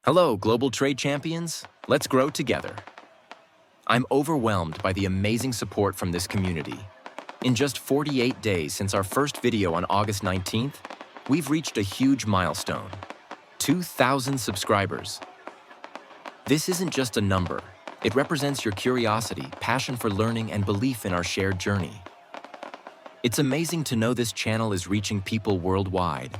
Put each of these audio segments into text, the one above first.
Hello, global trade champions. Let's grow together. I'm overwhelmed by the amazing support from this community. In just 48 days since our first video on August 19th, we've reached a huge milestone: 2,000 subscribers. This isn't just a number. It represents your curiosity, passion for learning, and belief in our shared journey. It's amazing to know this channel is reaching people worldwide.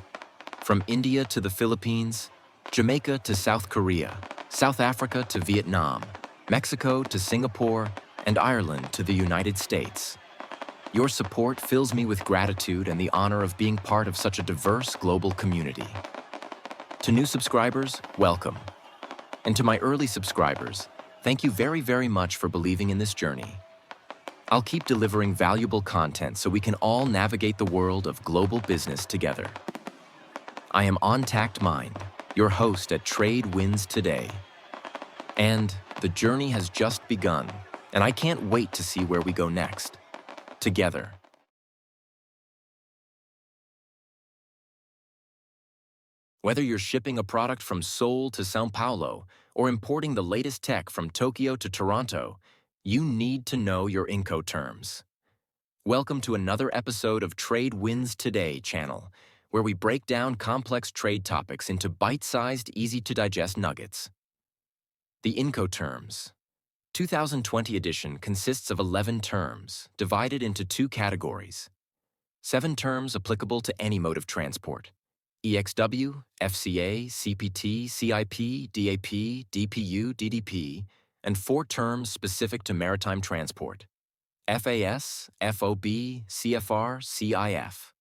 From India to the Philippines, Jamaica to South Korea, South Africa to Vietnam, Mexico to Singapore, and Ireland to the United States. Your support fills me with gratitude and the honor of being part of such a diverse global community. To new subscribers, welcome. And to my early subscribers, thank you very much for believing in this journey. I'll keep delivering valuable content so we can all navigate the world of global business together. I am Untitled Mind, your host at Trade Wins Today. And the journey has just begun, and I can't wait to see where we go next. Together. Whether you're shipping a product from Seoul to São Paulo or importing the latest tech from Tokyo to Toronto, you need to know your Incoterms. Welcome to another episode of Trade Wins Today channel, where we break down complex trade topics into bite-sized, easy-to-digest nuggets. The Incoterms 2020 edition consists of 11 terms, divided into two categories. 7 terms applicable to any mode of transport: EXW, FCA, CPT, CIP, DAP, DPU, DDP, and 4 terms specific to maritime transport: FAS, FOB, CFR, CIF.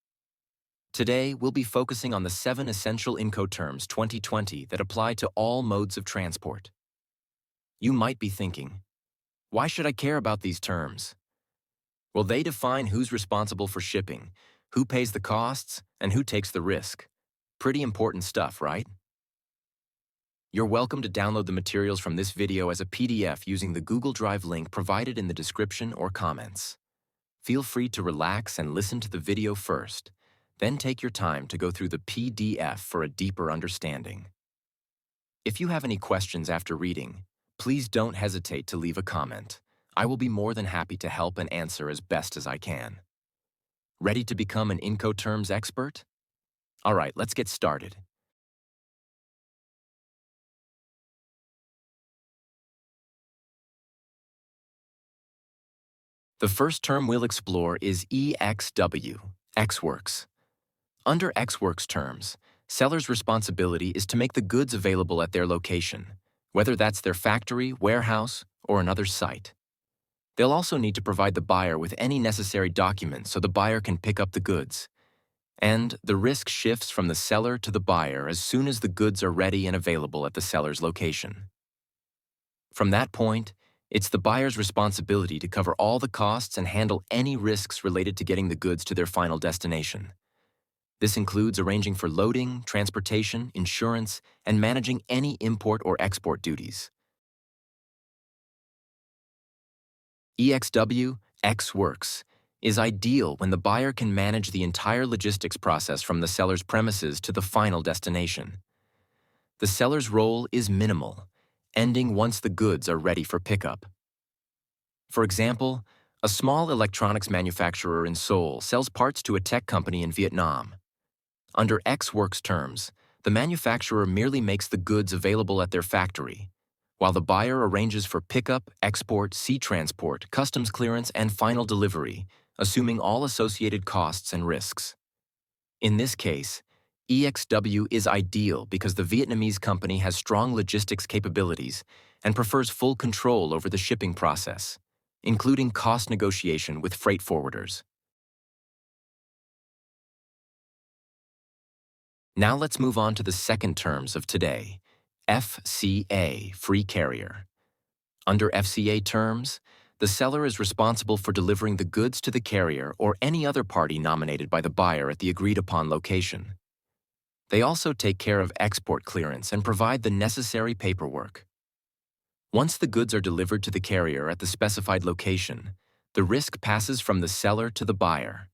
Today, we'll be focusing on the 7 essential Incoterms 2020 that apply to all modes of transport. You might be thinking, why should I care about these terms? Well, they define who's responsible for shipping, who pays the costs, and who takes the risk. Pretty important stuff, right? You're welcome to download the materials from this video as a PDF using the Google Drive link provided in the description or comments. Feel free to relax and listen to the video first. Then take your time to go through the PDF for a deeper understanding. If you have any questions after reading, please don't hesitate to leave a comment. I will be more than happy to help and answer as best as I can. Ready to become an Incoterms expert? All right, let's get started. The first term we'll explore is EXW, Ex-Works. Under Ex-Works terms, sellers' responsibility is to make the goods available at their location, whether that's their factory, warehouse, or another site. They'll also need to provide the buyer with any necessary documents so the buyer can pick up the goods. And the risk shifts from the seller to the buyer as soon as the goods are ready and available at the seller's location. From that point, it's the buyer's responsibility to cover all the costs and handle any risks related to getting the goods to their final destination. This includes arranging for loading, transportation, insurance, and managing any import or export duties. EXW, Ex-Works, is ideal when the buyer can manage the entire logistics process from the seller's premises to the final destination. The seller's role is minimal, ending once the goods are ready for pickup. For example, a small electronics manufacturer in Seoul sells parts to a tech company in Vietnam. Under Ex-Works terms, the manufacturer merely makes the goods available at their factory, while the buyer arranges for pickup, export, sea transport, customs clearance, and final delivery, assuming all associated costs and risks. In this case, EXW is ideal because the Vietnamese company has strong logistics capabilities and prefers full control over the shipping process, including cost negotiation with freight forwarders. Now let's move on to the second terms of today, FCA, Free Carrier. Under FCA terms, the seller is responsible for delivering the goods to the carrier or any other party nominated by the buyer at the agreed-upon location. They also take care of export clearance and provide the necessary paperwork. Once the goods are delivered to the carrier at the specified location, the risk passes from the seller to the buyer.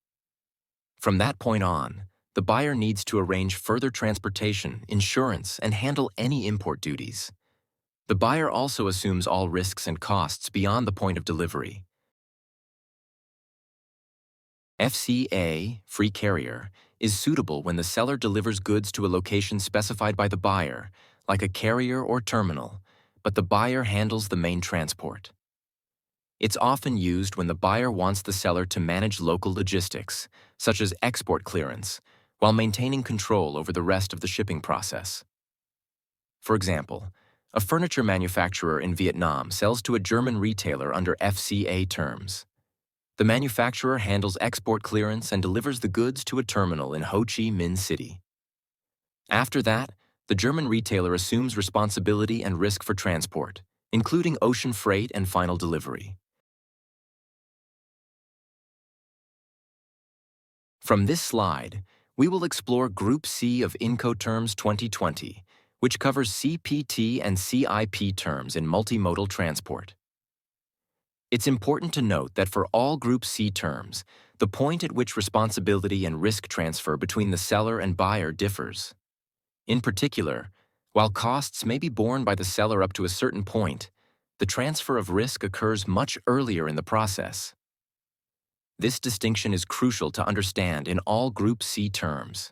From that point on, the buyer needs to arrange further transportation, insurance, and handle any import duties. The buyer also assumes all risks and costs beyond the point of delivery. FCA, free carrier, is suitable when the seller delivers goods to a location specified by the buyer, like a carrier or terminal, but the buyer handles the main transport. It's often used when the buyer wants the seller to manage local logistics, such as export clearance, while maintaining control over the rest of the shipping process. For example, a furniture manufacturer in Vietnam sells to a German retailer under FCA terms. The manufacturer handles export clearance and delivers the goods to a terminal in Ho Chi Minh City. After that, the German retailer assumes responsibility and risk for transport, including ocean freight and final delivery. From this slide, we will explore Group C of Incoterms 2020, which covers CPT and CIP terms in multimodal transport. It's important to note that for all Group C terms, the point at which responsibility and risk transfer between the seller and buyer differs. In particular, while costs may be borne by the seller up to a certain point, the transfer of risk occurs much earlier in the process. This distinction is crucial to understand in all Group C terms.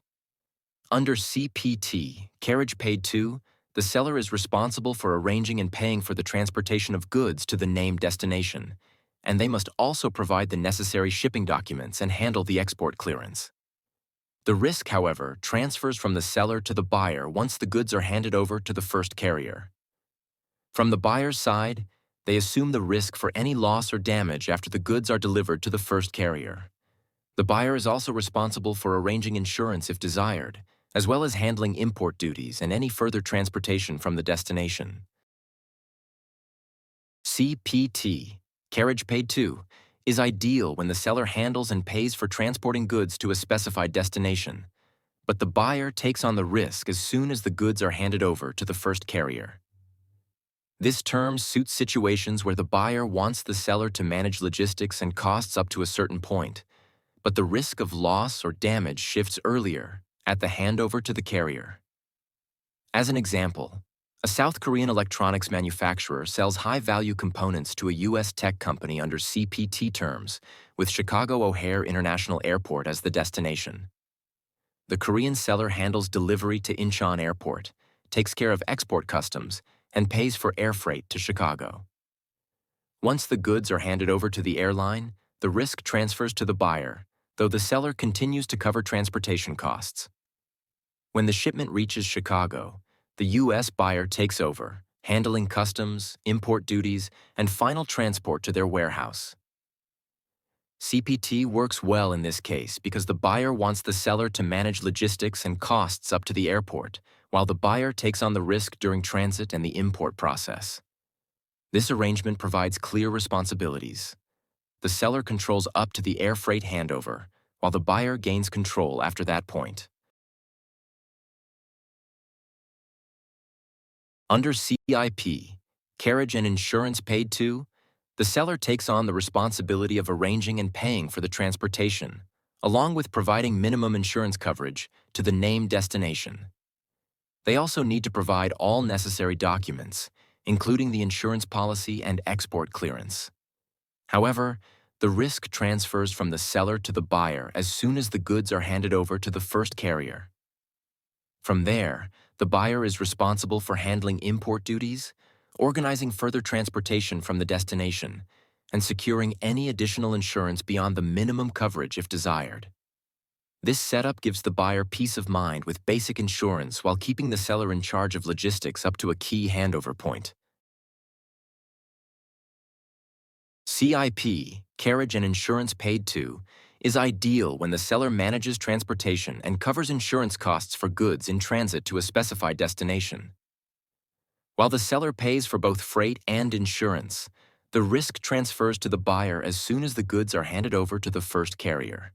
Under CPT, Carriage Paid To, the seller is responsible for arranging and paying for the transportation of goods to the named destination, and they must also provide the necessary shipping documents and handle the export clearance. The risk, however, transfers from the seller to the buyer once the goods are handed over to the first carrier. From the buyer's side, they assume the risk for any loss or damage after the goods are delivered to the first carrier. The buyer is also responsible for arranging insurance if desired, as well as handling import duties and any further transportation from the destination. CPT, Carriage Paid To, is ideal when the seller handles and pays for transporting goods to a specified destination, but the buyer takes on the risk as soon as the goods are handed over to the first carrier. This term suits situations where the buyer wants the seller to manage logistics and costs up to a certain point, but the risk of loss or damage shifts earlier, at the handover to the carrier. As an example, a South Korean electronics manufacturer sells high-value components to a U.S. tech company under CPT terms, with Chicago O'Hare International Airport as the destination. The Korean seller handles delivery to Incheon Airport, takes care of export customs, and pays for air freight to Chicago. Once the goods are handed over to the airline, the risk transfers to the buyer, though the seller continues to cover transportation costs. When the shipment reaches Chicago, the U.S. buyer takes over, handling customs, import duties, and final transport to their warehouse. CPT works well in this case because the buyer wants the seller to manage logistics and costs up to the airport, while the buyer takes on the risk during transit and the import process. This arrangement provides clear responsibilities. The seller controls up to the air freight handover, while the buyer gains control after that point. Under CIP, Carriage and Insurance Paid To, the seller takes on the responsibility of arranging and paying for the transportation, along with providing minimum insurance coverage to the named destination. They also need to provide all necessary documents, including the insurance policy and export clearance. However, the risk transfers from the seller to the buyer as soon as the goods are handed over to the first carrier. From there, the buyer is responsible for handling import duties, organizing further transportation from the destination, and securing any additional insurance beyond the minimum coverage if desired. This setup gives the buyer peace of mind with basic insurance while keeping the seller in charge of logistics up to a key handover point. CIP, Carriage and Insurance Paid To, is ideal when the seller manages transportation and covers insurance costs for goods in transit to a specified destination. While the seller pays for both freight and insurance, the risk transfers to the buyer as soon as the goods are handed over to the first carrier.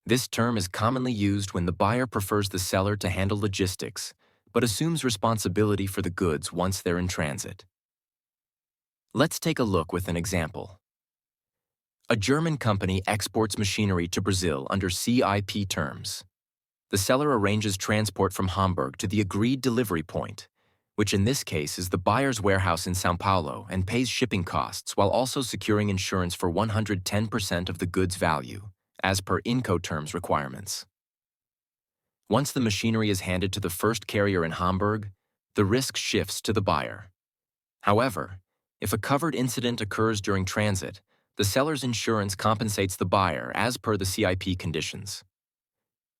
This term is commonly used when the buyer prefers the seller to handle logistics, but assumes responsibility for the goods once they're in transit. Let's take a look with an example. A German company exports machinery to Brazil under CIP terms. The seller arranges transport from Hamburg to the agreed delivery point, which in this case is the buyer's warehouse in São Paulo, and pays shipping costs while also securing insurance for 110% of the goods value, as per Incoterms requirements. Once the machinery is handed to the first carrier in Hamburg, the risk shifts to the buyer. However, if a covered incident occurs during transit, the seller's insurance compensates the buyer as per the CIP conditions.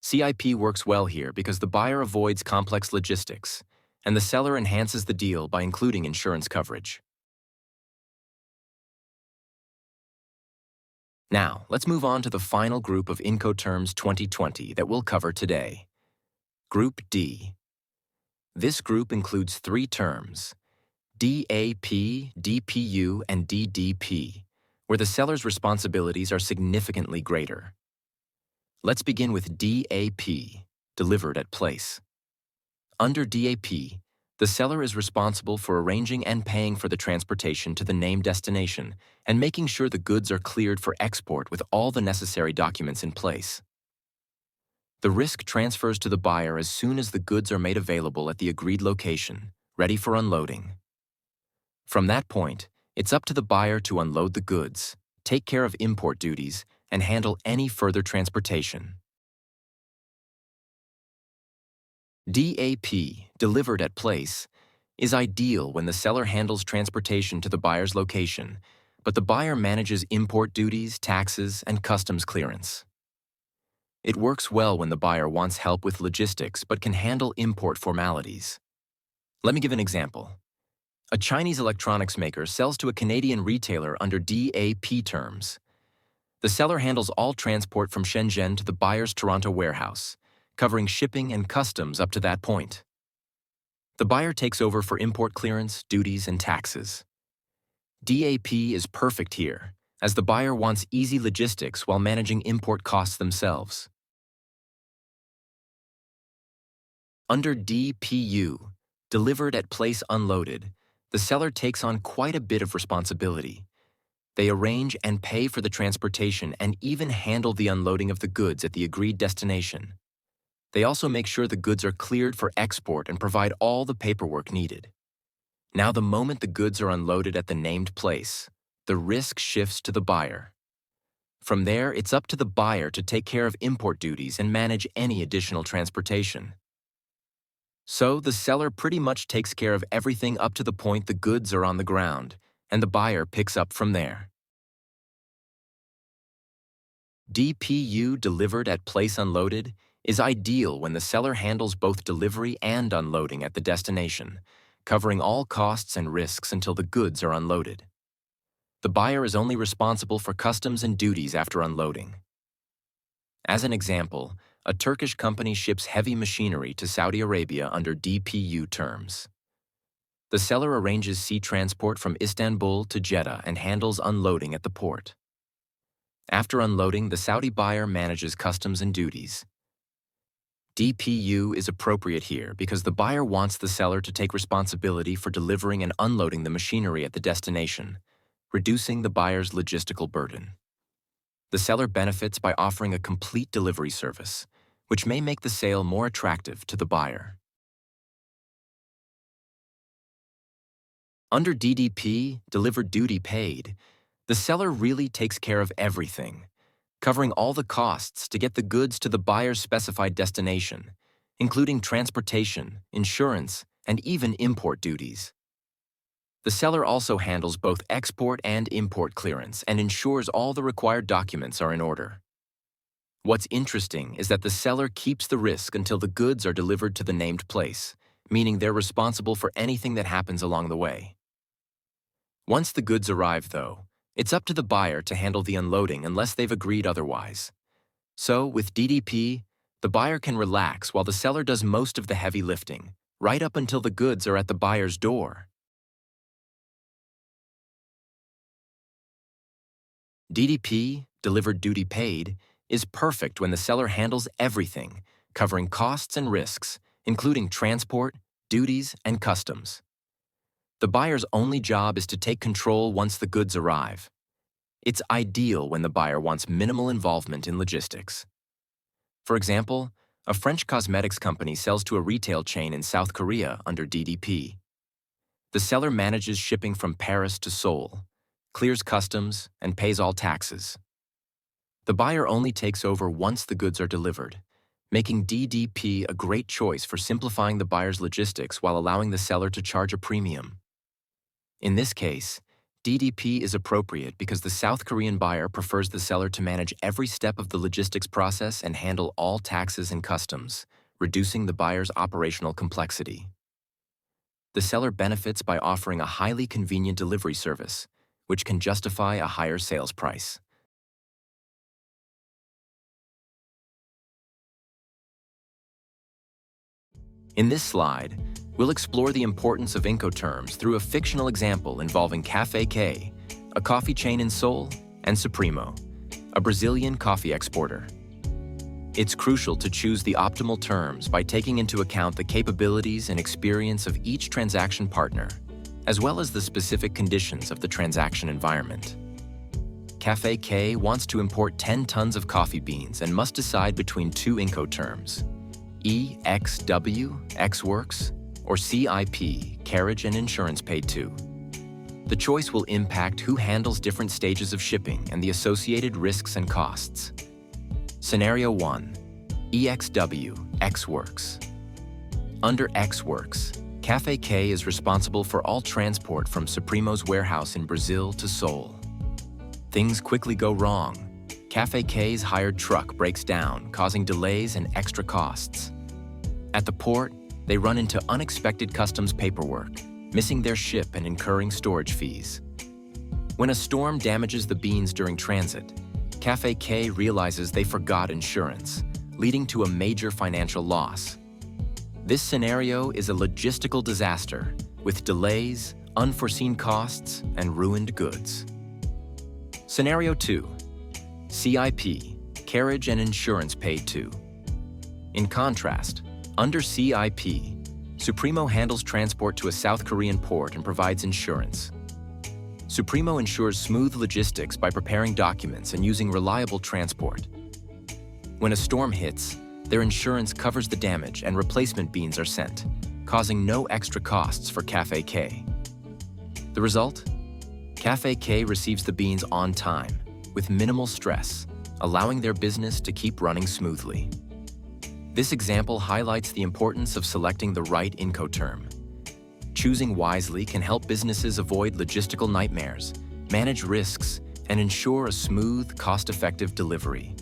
CIP works well here because the buyer avoids complex logistics, and the seller enhances the deal by including insurance coverage. Now, let's move on to the final group of Incoterms 2020 that we'll cover today. Group D. This group includes three terms: DAP, DPU, and DDP, where the seller's responsibilities are significantly greater. Let's begin with DAP, delivered at place. Under DAP, the seller is responsible for arranging and paying for the transportation to the named destination and making sure the goods are cleared for export with all the necessary documents in place. The risk transfers to the buyer as soon as the goods are made available at the agreed location, ready for unloading. From that point, it's up to the buyer to unload the goods, take care of import duties, and handle any further transportation. DAP, delivered at place, is ideal when the seller handles transportation to the buyer's location, but the buyer manages import duties, taxes, and customs clearance. It works well when the buyer wants help with logistics but can handle import formalities. Let me give an example. A Chinese electronics maker sells to a Canadian retailer under DAP terms. The seller handles all transport from Shenzhen to the buyer's Toronto warehouse, covering shipping and customs up to that point. The buyer takes over for import clearance, duties, and taxes. DAP is perfect here, as the buyer wants easy logistics while managing import costs themselves. Under DPU, delivered at place unloaded, the seller takes on quite a bit of responsibility. They arrange and pay for the transportation and even handle the unloading of the goods at the agreed destination. They also make sure the goods are cleared for export and provide all the paperwork needed. Now, the moment the goods are unloaded at the named place, the risk shifts to the buyer. From there, it's up to the buyer to take care of import duties and manage any additional transportation. So, the seller pretty much takes care of everything up to the point the goods are on the ground, and the buyer picks up from there. DPU, delivered at place unloaded, is ideal when the seller handles both delivery and unloading at the destination, covering all costs and risks until the goods are unloaded. The buyer is only responsible for customs and duties after unloading. As an example, a Turkish company ships heavy machinery to Saudi Arabia under DPU terms. The seller arranges sea transport from Istanbul to Jeddah and handles unloading at the port. After unloading, the Saudi buyer manages customs and duties. DPU is appropriate here because the buyer wants the seller to take responsibility for delivering and unloading the machinery at the destination, reducing the buyer's logistical burden. The seller benefits by offering a complete delivery service, which may make the sale more attractive to the buyer. Under DDP, delivered duty paid, the seller really takes care of everything, covering all the costs to get the goods to the buyer's specified destination, including transportation, insurance, and even import duties. The seller also handles both export and import clearance and ensures all the required documents are in order. What's interesting is that the seller keeps the risk until the goods are delivered to the named place, meaning they're responsible for anything that happens along the way. Once the goods arrive, though, it's up to the buyer to handle the unloading unless they've agreed otherwise. So, with DDP, the buyer can relax while the seller does most of the heavy lifting, right up until the goods are at the buyer's door. DDP, delivered duty paid, is perfect when the seller handles everything, covering costs and risks, including transport, duties, and customs. The buyer's only job is to take control once the goods arrive. It's ideal when the buyer wants minimal involvement in logistics. For example, A French cosmetics company sells to a retail chain in South Korea under DDP. The seller manages shipping from Paris to Seoul, clears customs, and pays all taxes. The buyer only takes over once the goods are delivered, making DDP a great choice for simplifying the buyer's logistics while allowing the seller to charge a premium. In this case, DDP is appropriate because the South Korean buyer prefers the seller to manage every step of the logistics process and handle all taxes and customs, reducing the buyer's operational complexity. The seller benefits by offering a highly convenient delivery service, which can justify a higher sales price. In this slide, we'll explore the importance of Incoterms through a fictional example involving Café K, a coffee chain in Seoul, and Supremo, a Brazilian coffee exporter. It's crucial to choose the optimal terms by taking into account the capabilities and experience of each transaction partner, as well as the specific conditions of the transaction environment. Café K wants to import 10 tons of coffee beans and must decide between two Incoterms: EXW, Ex-Works, or CIP, Carriage and Insurance Paid To. The choice will impact who handles different stages of shipping and the associated risks and costs. Scenario 1. EXW, Ex-Works. Under Ex-Works, Café K is responsible for all transport from Supremo's warehouse in Brazil to Seoul. Things quickly go wrong. Café K's hired truck breaks down, causing delays and extra costs. At the port, they run into unexpected customs paperwork, missing their ship and incurring storage fees. When a storm damages the beans during transit, Café K realizes they forgot insurance, leading to a major financial loss. This scenario is a logistical disaster, with delays, unforeseen costs, and ruined goods. Scenario 2. CIP, Carriage and Insurance Paid To. In contrast, under CIP, Supremo handles transport to a South Korean port and provides insurance. Supremo ensures smooth logistics by preparing documents and using reliable transport. When a storm hits, their insurance covers the damage and replacement beans are sent, causing no extra costs for Café K. The result? Café K receives the beans on time, with minimal stress, allowing their business to keep running smoothly. This example highlights the importance of selecting the right Incoterm. Choosing wisely can help businesses avoid logistical nightmares, manage risks, and ensure a smooth, cost-effective delivery.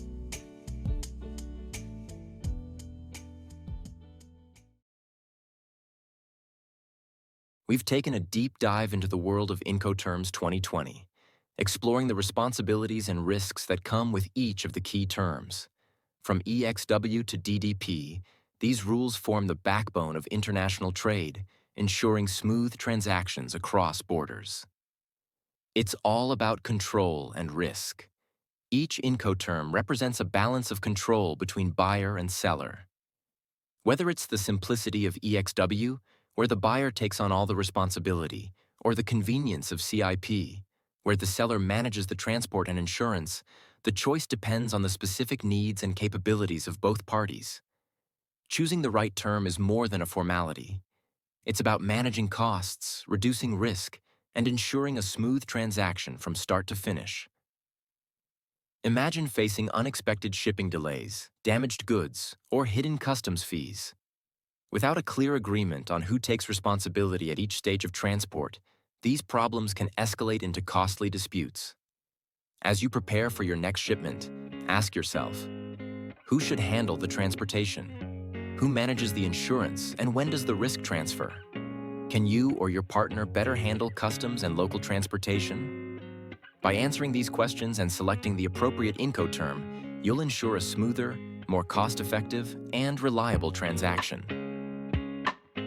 We've taken a deep dive into the world of Incoterms 2020, exploring the responsibilities and risks that come with each of the key terms. From EXW to DDP, these rules form the backbone of international trade, ensuring smooth transactions across borders. It's all about control and risk. Each Incoterm represents a balance of control between buyer and seller. Whether it's the simplicity of EXW, where the buyer takes on all the responsibility, or the convenience of CIP, where the seller manages the transport and insurance, the choice depends on the specific needs and capabilities of both parties. Choosing the right term is more than a formality. It's about managing costs, reducing risk, and ensuring a smooth transaction from start to finish. Imagine facing unexpected shipping delays, damaged goods, or hidden customs fees. Without a clear agreement on who takes responsibility at each stage of transport, these problems can escalate into costly disputes. As you prepare for your next shipment, ask yourself, who should handle the transportation? Who manages the insurance, and when does the risk transfer? Can you or your partner better handle customs and local transportation? By answering these questions and selecting the appropriate Incoterm, you'll ensure a smoother, more cost-effective, and reliable transaction.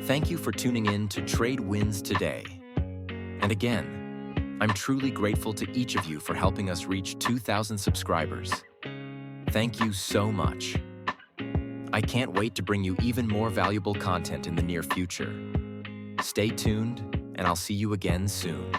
Thank you for tuning in to Trade Wins Today. And again, I'm truly grateful to each of you for helping us reach 2,000 subscribers. Thank you so much. I can't wait to bring you even more valuable content in the near future. Stay tuned, and I'll see you again soon.